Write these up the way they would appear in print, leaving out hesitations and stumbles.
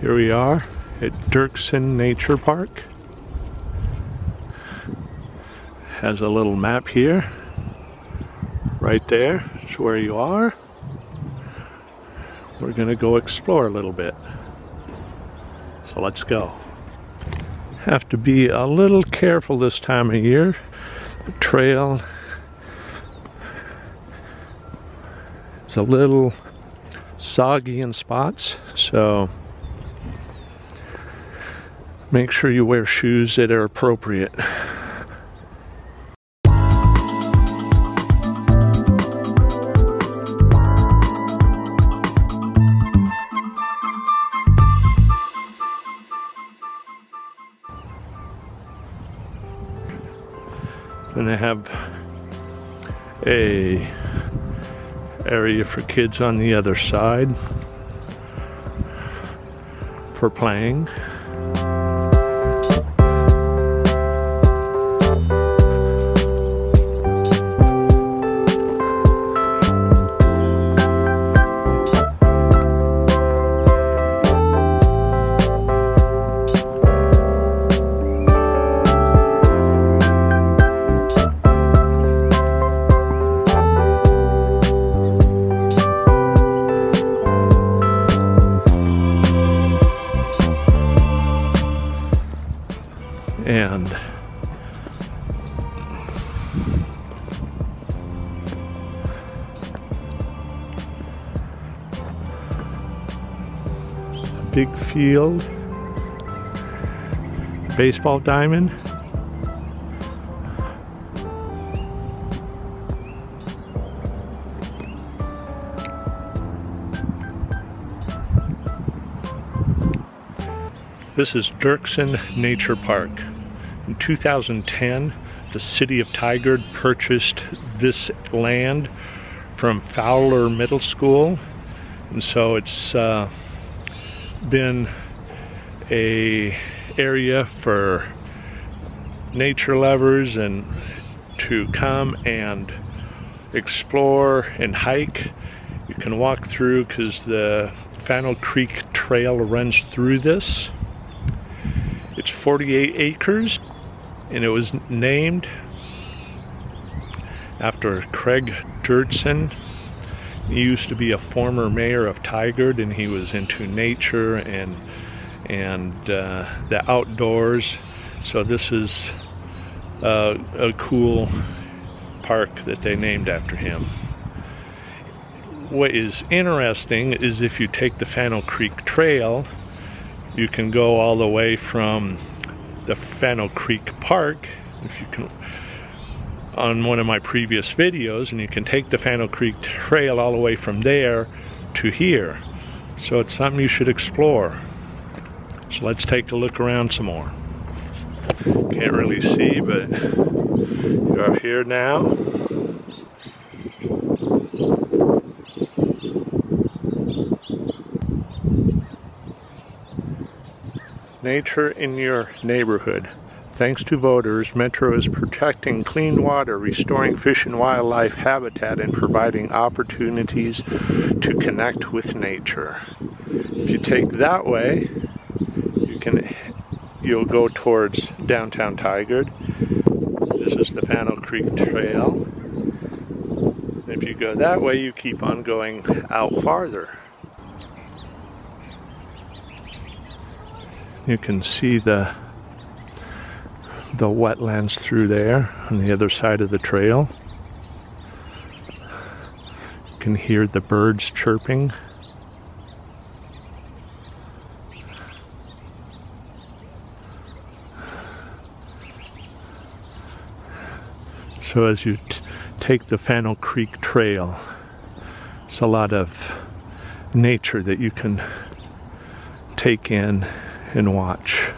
Here we are at Dirksen Nature Park. Has a little map here. Right there is where you are. We're gonna go explore a little bit. So let's go. Have to be a little careful this time of year. The trail is a little soggy in spots, so make sure you wear shoes that are appropriate. And they have a area for kids on the other side for playing. And a big field, baseball diamond. This is Dirksen Nature Park. In 2010, the city of Tigard purchased this land from Fowler Middle School, and so it's been a area for nature lovers and to come and explore and hike. You can walk through because the Fanno Creek Trail runs through this. It's 48 acres. And it was named after Craig Dirksen. He used to be a former mayor of Tigard, and he was into nature and the outdoors. So this is a cool park that they named after him. What is interesting is if you take the Fanno Creek Trail, you can go all the way from the Fanno Creek Park, if you can, on one of my previous videos, and you can take the Fanno Creek Trail all the way from there to here. So it's something you should explore. So let's take a look around some more. Can't really see, but you are here now. Nature in your neighborhood. Thanks to voters, Metro is protecting clean water, restoring fish and wildlife habitat, and providing opportunities to connect with nature. If you take that way, you'll go towards downtown Tigard. This is the Fanno Creek Trail. If you go that way, you keep on going out farther. You can see the wetlands through there on the other side of the trail. You can hear the birds chirping. So as you take the Fanno Creek Trail, there's a lot of nature that you can take in and watch.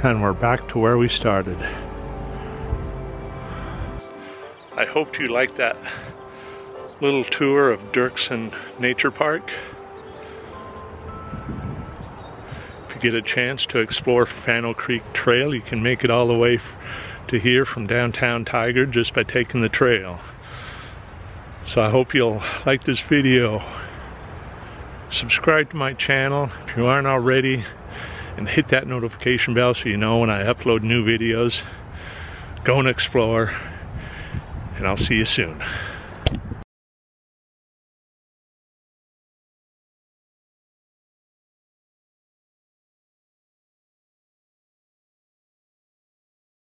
and we're back to where we started. I hope you liked that little tour of Dirksen Nature Park. If you get a chance to explore Fanno Creek Trail, you can make it all the way to here from downtown Tigard just by taking the trail. So I hope you'll like this video. Subscribe to my channel if you aren't already, and hit that notification bell so you know when I upload new videos. Go and explore, and I'll see you soon.